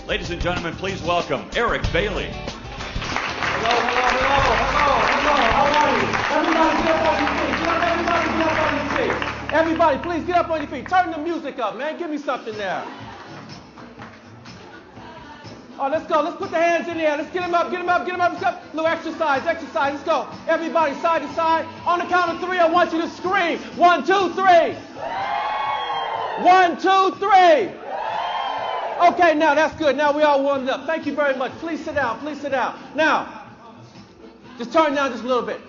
Ladies and gentlemen, please welcome Eric Bailey. Hello. How are you? Everybody get up on your feet. Everybody, please get up on your feet. Turn the music up, man. Give me something there. Oh, let's go. Let's put the hands in there. Let's get them up. Let's go. Little exercise. Let's go. Everybody, side to side. On the count of 3, I want you to scream. 1, 2, 3. 1, 2, 3. Okay, now that's good. Now we all warmed up. Thank you very much. Please sit down. Now, just turn down just a little bit.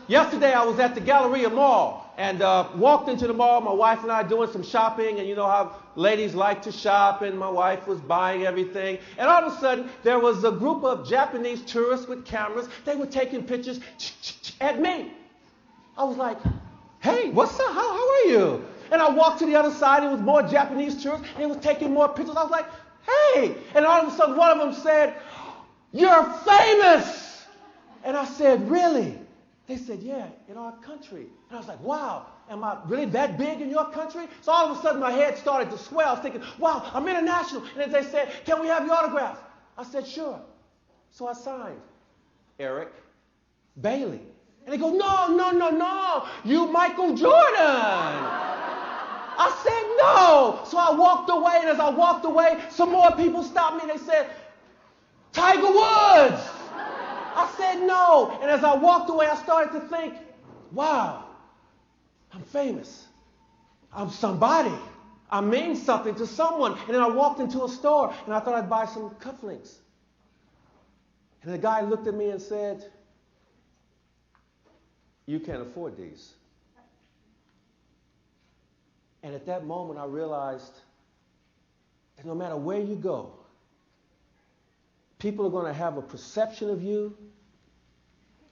Yesterday I was at the Galleria Mall and walked into the mall. My wife and I doing some shopping, and you know how ladies like to shop, and my wife was buying everything. And all of a sudden, there was a group of Japanese tourists with cameras. They were taking pictures at me. I was like, hey, what's up? How are you? And I walked to the other side. It was more Japanese tourists. And they was taking more pictures. I was like, hey. And all of a sudden, one of them said, you're famous. And I said, really? They said, yeah, in our country. And I was like, wow, am I really that big in your country? So all of a sudden, my head started to swell. I was thinking, wow, I'm international. And then they said, can we have your autograph? I said, sure. So I signed Eric Bailey. And they go, no, you Michael Jordan. I said, no. So I walked away, and as I walked away, some more people stopped me, and they said, Tiger Woods. I said, no. And as I walked away, I started to think, wow, I'm famous. I'm somebody. I mean something to someone. And then I walked into a store, and I thought I'd buy some cufflinks. And the guy looked at me and said, you can't afford these. And at that moment, I realized that no matter where you go, people are going to have a perception of you,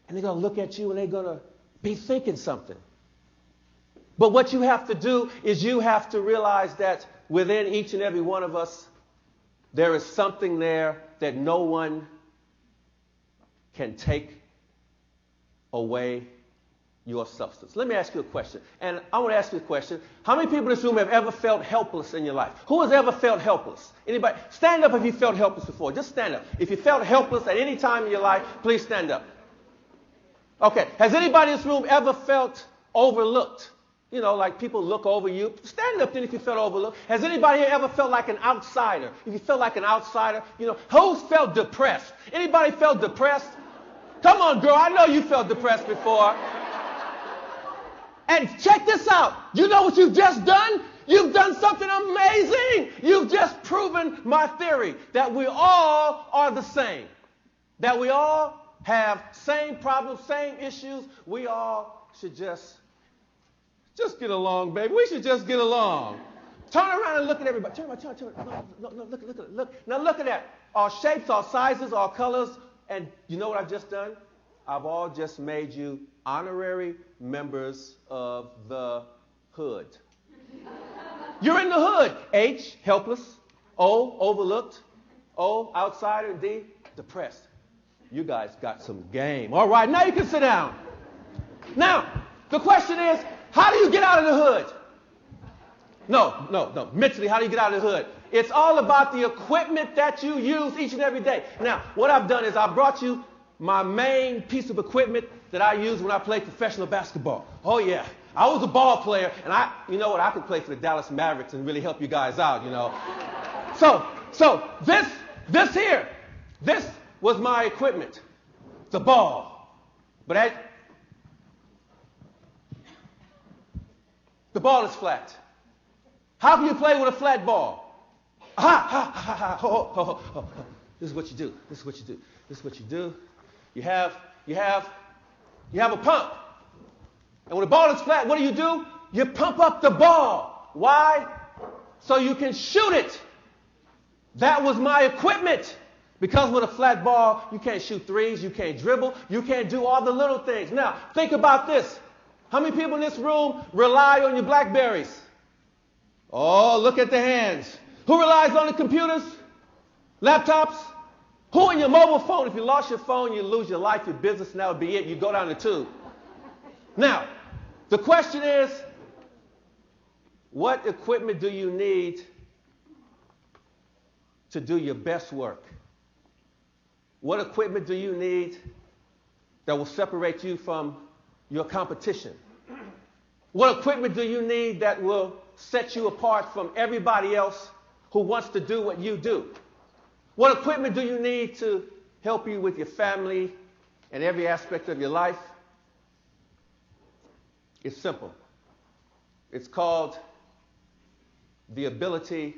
and they're going to look at you, and they're going to be thinking something. But what you have to do is you have to realize that within each and every one of us, there is something there that no one can take away your substance. Let me ask you a question. And I want to ask you a question. How many people in this room have ever felt helpless in your life? Who has ever felt helpless? Anybody? Stand up if you felt helpless before. Just stand up. If you felt helpless at any time in your life, please stand up. Okay. Has anybody in this room ever felt overlooked? You know, like people look over you. Stand up then if you felt overlooked. Has anybody here ever felt like an outsider? If you felt like an outsider, you know, who's felt depressed? Anybody felt depressed? Come on, girl. I know you felt depressed before. And check this out. You know what you've just done? You've done something amazing. You've just proven my theory that we all are the same. That we all have same problems, same issues. We all should just get along, baby. We should just get along. Turn around and look at everybody. Turn around. No, look. Now look at that. All shapes, all sizes, all colors. And you know what I've just done? I've all just made you honorary members of the hood. You're in the hood. H, helpless. O, overlooked. O, outsider. D, depressed. You guys got some game. All right, now you can sit down. Now, the question is, how do you get out of the hood? No. Mentally, how do you get out of the hood? It's all about the equipment that you use each and every day. Now, what I've done is I brought you my main piece of equipment that I use when I play professional basketball. Oh, yeah. I was a ball player, and you know what? I could play for the Dallas Mavericks and really help you guys out, you know. So this here, this was my equipment, the ball. But the ball is flat. How can you play with a flat ball? This is what you do. You have a pump. And when the ball is flat, what do? You pump up the ball. Why? So you can shoot it. That was my equipment. Because with a flat ball, you can't shoot threes, you can't dribble, you can't do all the little things. Now, think about this. How many people in this room rely on your BlackBerries? Oh, look at the hands. Who relies on the computers? Laptops? Who in your mobile phone? If you lost your phone, you lose your life, your business, and that would be it. You go down the tube. Now, the question is, what equipment do you need to do your best work? What equipment do you need that will separate you from your competition? What equipment do you need that will set you apart from everybody else who wants to do what you do? What equipment do you need to help you with your family and every aspect of your life? It's simple. It's called the ability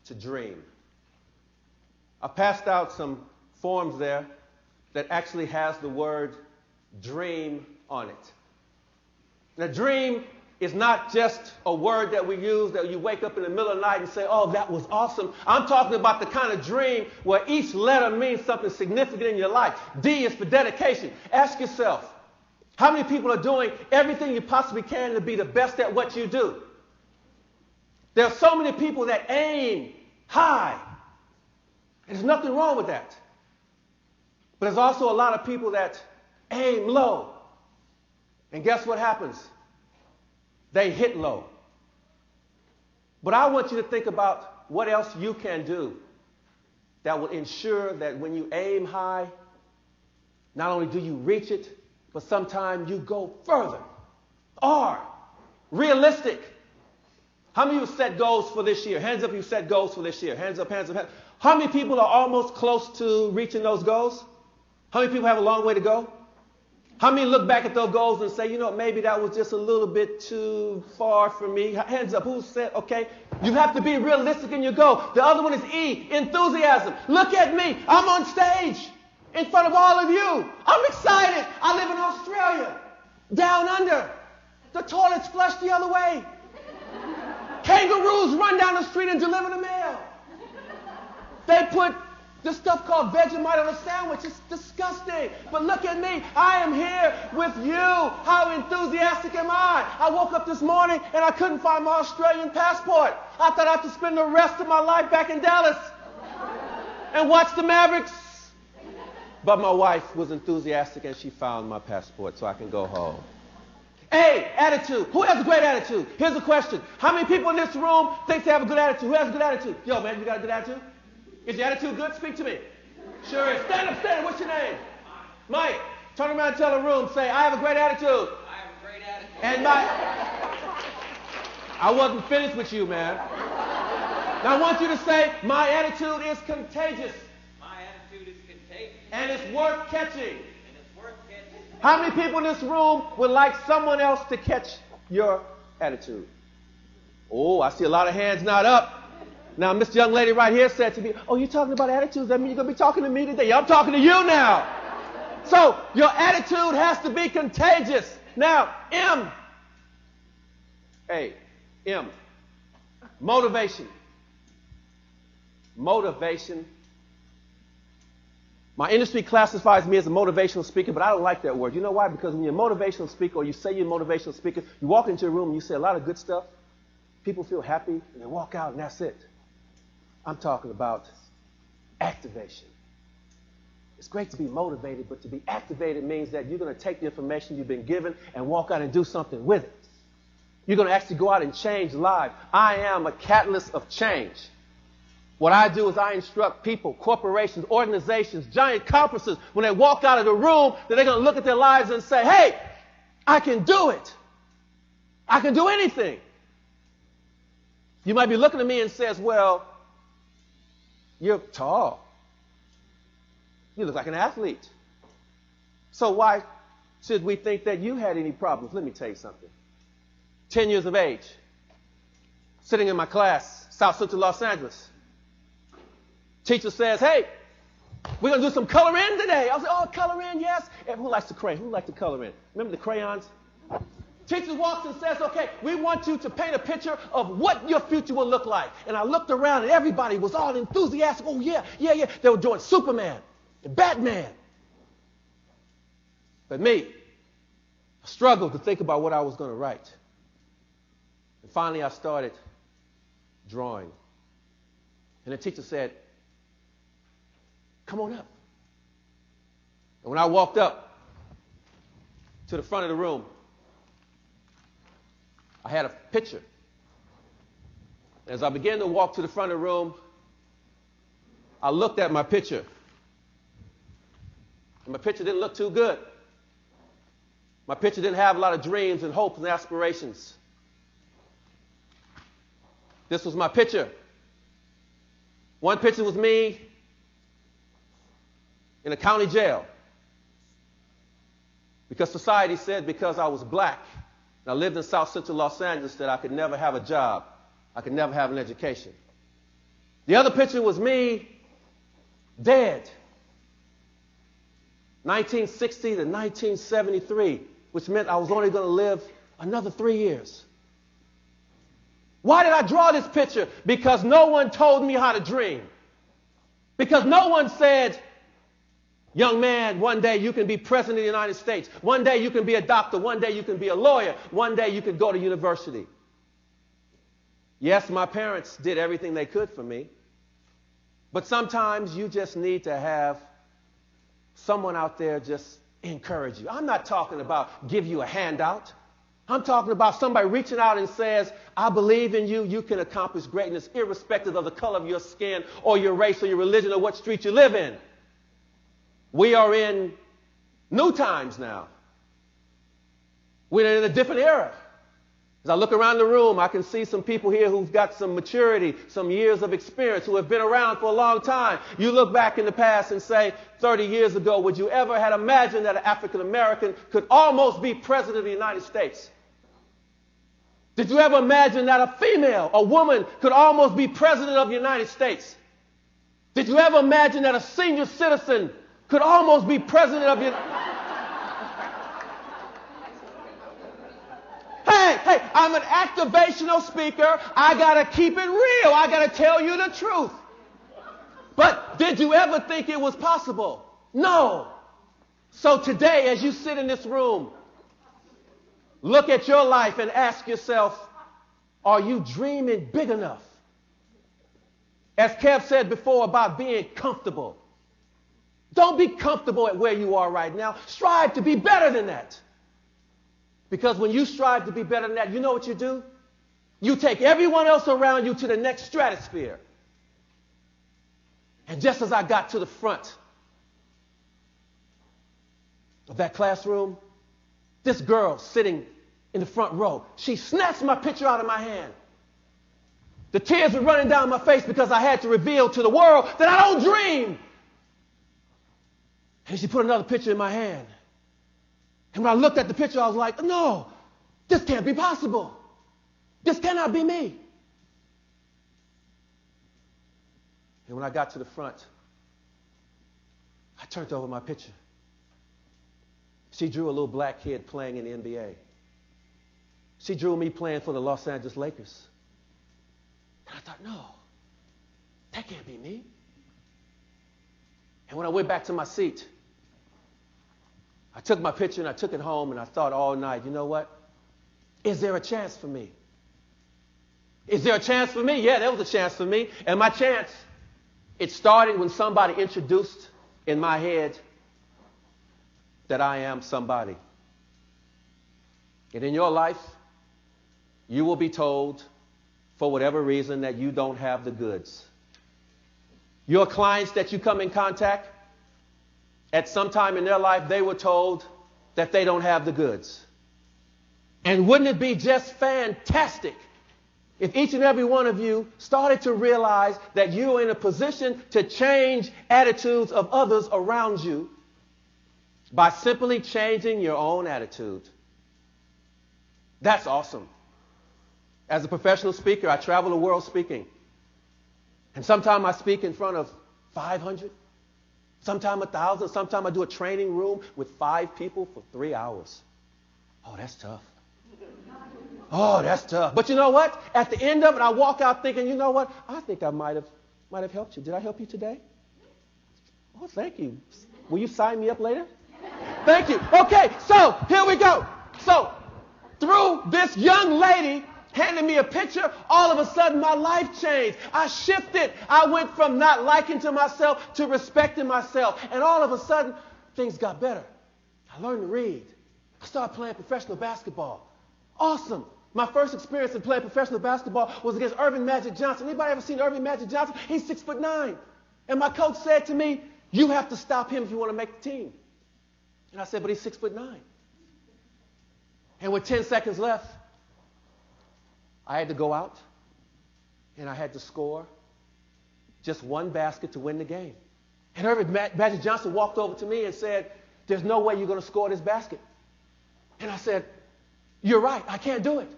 to dream. I passed out some forms there that actually has the word dream on it. Now, dream is not just a word that we use that you wake up in the middle of the night and say, oh, that was awesome. I'm talking about the kind of dream where each letter means something significant in your life. D is for dedication. Ask yourself, how many people are doing everything you possibly can to be the best at what you do? There are so many people that aim high. There's nothing wrong with that. But there's also a lot of people that aim low. And guess what happens? They hit low. But I want you to think about what else you can do that will ensure that when you aim high, not only do you reach it, but sometimes you go further. R, realistic. How many of you set goals for this year? Hands up if you set goals for this year. Hands up, hands up, hands up. How many people are almost close to reaching those goals? How many people have a long way to go? How many look back at those goals and say, you know, maybe that was just a little bit too far for me? Hands up. Who said, okay, you have to be realistic in your goal. The other one is E, enthusiasm. Look at me. I'm on stage in front of all of you. I'm excited. I live in Australia, down under. The toilets flush the other way. Kangaroos run down the street and deliver the mail. They put this stuff called Vegemite on a sandwich. It's disgusting. But look at me. I am here with you. How enthusiastic am I? I woke up this morning and I couldn't find my Australian passport. I thought I had to spend the rest of my life back in Dallas and watch the Mavericks. But my wife was enthusiastic and she found my passport so I can go home. A, attitude. Who has a great attitude? Here's a question. How many people in this room think they have a good attitude? Who has a good attitude? Yo, man, you got a good attitude? Is your attitude good? Speak to me. Sure is. Stand up, stand up. What's your name? Mike. Turn around and tell the room, say, I have a great attitude. I have a great attitude. And I wasn't finished with you, man. Now I want you to say, my attitude is contagious. My attitude is contagious. And it's worth catching. And it's worth catching. How many people in this room would like someone else to catch your attitude? Oh, I see a lot of hands not up. Now, this young lady right here said to me, oh, you're talking about attitudes? That mean you're going to be talking to me today? Yeah, I'm talking to you now. So your attitude has to be contagious. Now, M. Motivation. Motivation. My industry classifies me as a motivational speaker, but I don't like that word. You know why? Because when you're a motivational speaker or you say you're a motivational speaker, you walk into a room and you say a lot of good stuff. People feel happy and they walk out and that's it. I'm talking about activation. It's great to be motivated, but to be activated means that you're going to take the information you've been given and walk out and do something with it. You're going to actually go out and change lives. I am a catalyst of change. What I do is I instruct people, corporations, organizations, giant conferences, when they walk out of the room, that they're going to look at their lives and say, hey, I can do it. I can do anything. You might be looking at me and says, well, you're tall. You look like an athlete. So why should we think that you had any problems? Let me tell you something. 10 years of age, sitting in my class, South Central Los Angeles. Teacher says, hey, we're going to do some color in today. I was like, oh, color in, yes. And who likes to crayon? Who likes to color in? Remember the crayons? Teacher walks and says, okay, we want you to paint a picture of what your future will look like. And I looked around and everybody was all enthusiastic. Oh, yeah. They were doing Superman and Batman. But me, I struggled to think about what I was going to write. And finally, I started drawing. And the teacher said, come on up. And when I walked up to the front of the room, I had a picture. As I began to walk to the front of the room, I looked at my picture. And my picture didn't look too good. My picture didn't have a lot of dreams and hopes and aspirations. This was my picture. One picture was me in a county jail. Because society said because I was black and I lived in South Central Los Angeles that I could never have a job. I could never have an education. The other picture was me dead. 1960 to 1973, which meant I was only going to live another 3 years. Why did I draw this picture? Because no one told me how to dream. Because no one said, young man, one day you can be president of the United States. One day you can be a doctor. One day you can be a lawyer. One day you can go to university. Yes, my parents did everything they could for me. But sometimes you just need to have someone out there just encourage you. I'm not talking about give you a handout. I'm talking about somebody reaching out and says, I believe in you. You can accomplish greatness irrespective of the color of your skin or your race or your religion or what street you live in. We are in new times now. We're in a different era. As I look around the room, I can see some people here who've got some maturity, some years of experience, who have been around for a long time. You look back in the past and say, 30 years ago, would you ever have imagined that an African American could almost be president of the United States? Did you ever imagine that a female, a woman, could almost be president of the United States? Did you ever imagine that a senior citizen could almost be president of the United States? Hey, I'm an activational speaker. I got to keep it real. I got to tell you the truth. But did you ever think it was possible? No. So today, as you sit in this room, look at your life and ask yourself, are you dreaming big enough? As Kev said before about being comfortable. Don't be comfortable at where you are right now. Strive to be better than that. Because when you strive to be better than that, you know what you do? You take everyone else around you to the next stratosphere. And just as I got to the front of that classroom, this girl sitting in the front row, she snatched my picture out of my hand. The tears were running down my face because I had to reveal to the world that I don't dream. And she put another picture in my hand. And when I looked at the picture, I was like, no, this can't be possible. This cannot be me. And when I got to the front, I turned over my picture. She drew a little black kid playing in the NBA. She drew me playing for the Los Angeles Lakers. And I thought, no, that can't be me. And when I went back to my seat, I took my picture and I took it home and I thought all night, you know what? Is there a chance for me? Is there a chance for me? Yeah, there was a chance for me. And my chance, it started when somebody introduced in my head that I am somebody. And in your life, you will be told, for whatever reason, that you don't have the goods. Your clients that you come in contact, at some time in their life, they were told that they don't have the goods. And wouldn't it be just fantastic if each and every one of you started to realize that you're in a position to change attitudes of others around you by simply changing your own attitude? That's awesome. As a professional speaker, I travel the world speaking. And sometimes I speak in front of 500. Sometimes 1,000, sometimes I do a training room with 5 people for 3 hours. Oh, that's tough. Oh, that's tough. But you know what? At the end of it, I walk out thinking, you know what? I think I might have helped you. Did I help you today? Oh, thank you. Will you sign me up later? Thank you. Okay, so here we go. So through this young lady handed me a picture, all of a sudden my life changed. I shifted. I went from not liking to myself to respecting myself. And all of a sudden, things got better. I learned to read. I started playing professional basketball. Awesome. My first experience in playing professional basketball was against Irvin Magic Johnson. Anybody ever seen Irvin Magic Johnson? He's 6'9". And my coach said to me, you have to stop him if you want to make the team. And I said, but he's 6'9". And with 10 seconds left, I had to go out and I had to score just one basket to win the game. And Magic Johnson walked over to me and said, there's no way you're going to score this basket. And I said, you're right, I can't do it.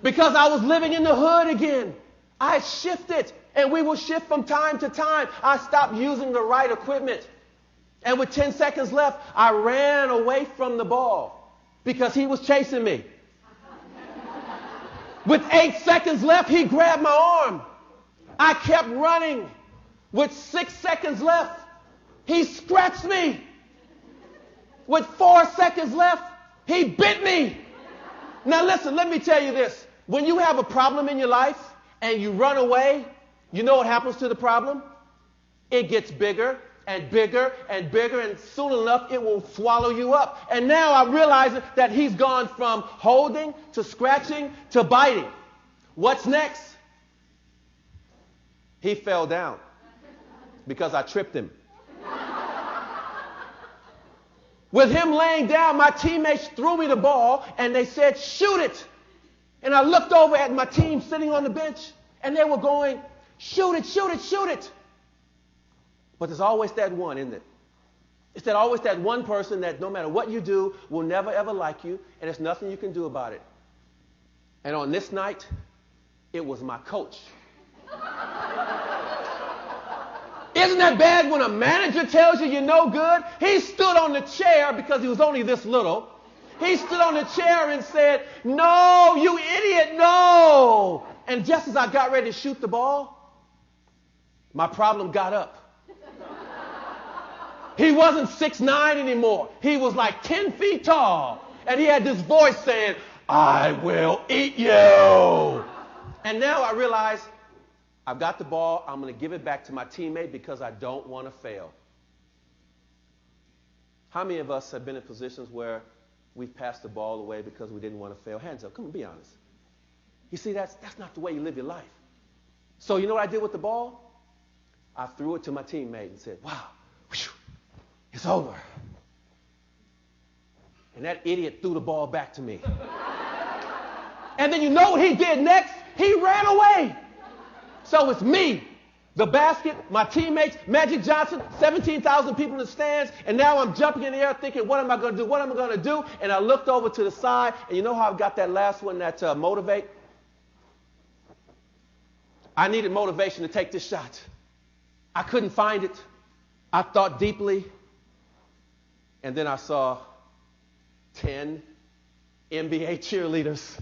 Because I was living in the hood again. I shifted, and we will shift from time to time. I stopped using the right equipment. And with 10 seconds left, I ran away from the ball because he was chasing me. With 8 seconds left, he grabbed my arm. I kept running. With 6 seconds left, he scratched me. With 4 seconds left, he bit me. Now listen, let me tell you this. When you have a problem in your life and you run away, you know what happens to the problem? It gets bigger and bigger and bigger, and soon enough it will swallow you up. And now I realize that he's gone from holding to scratching to biting. What's next? He fell down because I tripped him. With him laying down, my teammates threw me the ball and they said, shoot it. And I looked over at my team sitting on the bench and they were going, shoot it, shoot it, shoot it. But there's always that one, isn't it? It's always that one person that no matter what you do will never ever like you, and there's nothing you can do about it. And on this night, it was my coach. Isn't that bad when a manager tells you you're no good? He stood on the chair because he was only this little. He stood on the chair and said, no, you idiot, no. And just as I got ready to shoot the ball, my problem got up. He wasn't 6'9" anymore. He was like 10 feet tall. And he had this voice saying, I will eat you. And now I realize I've got the ball. I'm going to give it back to my teammate because I don't want to fail. How many of us have been in positions where we've passed the ball away because we didn't want to fail? Hands up. Come on, be honest. You see, that's not the way you live your life. So you know what I did with the ball? I threw it to my teammate and said, wow, whew, it's over. And that idiot threw the ball back to me. And then you know what he did next? He ran away. So it's me, the basket, my teammates, Magic Johnson, 17,000 people in the stands, and now I'm jumping in the air thinking, what am I going to do? What am I going to do? And I looked over to the side, and you know how I've got that last one, that motivate? I needed motivation to take this shot. I couldn't find it. I thought deeply, and then I saw 10 NBA cheerleaders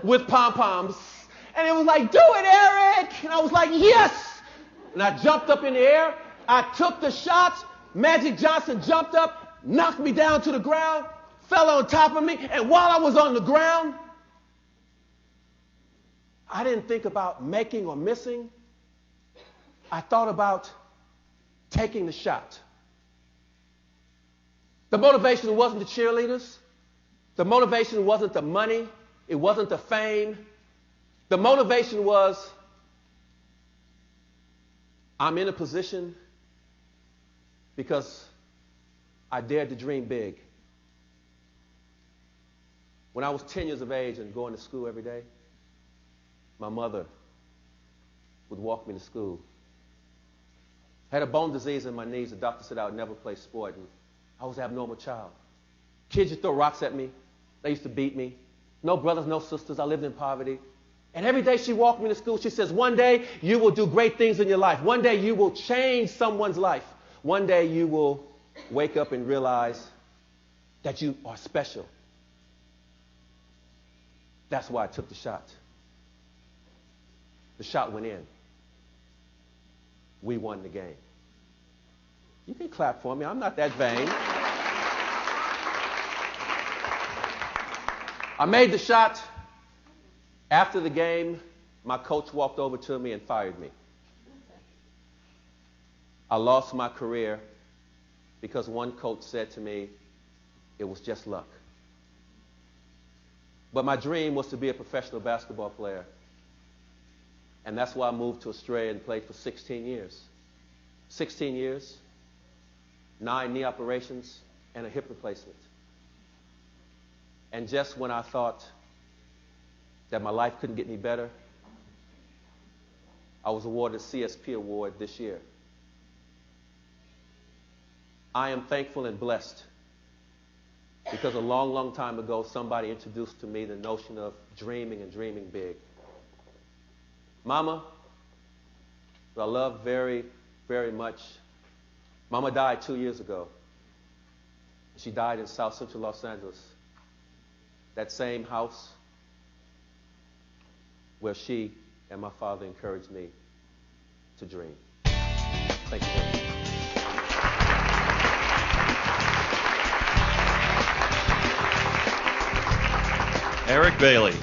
with pom-poms. And it was like, do it, Eric! And I was like, yes! And I jumped up in the air. I took the shots. Magic Johnson jumped up, knocked me down to the ground, fell on top of me. And while I was on the ground, I didn't think about making or missing. I thought about taking the shot. The motivation wasn't the cheerleaders. The motivation wasn't the money. It wasn't the fame. The motivation was, I'm in a position because I dared to dream big. When I was 10 years of age and going to school every day, my mother would walk me to school. I had a bone disease in my knees. The doctor said I would never play sport, and I was an abnormal child. Kids used to throw rocks at me. They used to beat me. No brothers, no sisters. I lived in poverty. And every day she walked me to school, she says, one day you will do great things in your life. One day you will change someone's life. One day you will wake up and realize that you are special. That's why I took the shot. The shot went in. We won the game. You can clap for me. I'm not that vain. I made the shot. After the game, my coach walked over to me and fired me. I lost my career because one coach said to me, it was just luck. But my dream was to be a professional basketball player. And that's why I moved to Australia and played for 16 years. 16 years, 9 knee operations, and a hip replacement. And just when I thought that my life couldn't get any better, I was awarded a CSP award this year. I am thankful and blessed because a long, long time ago, somebody introduced to me the notion of dreaming and dreaming big. Mama, who I love very, very much, Mama died 2 years ago. She died in South Central Los Angeles. That same house where she and my father encouraged me to dream. Thank you very much. Eric Bailey.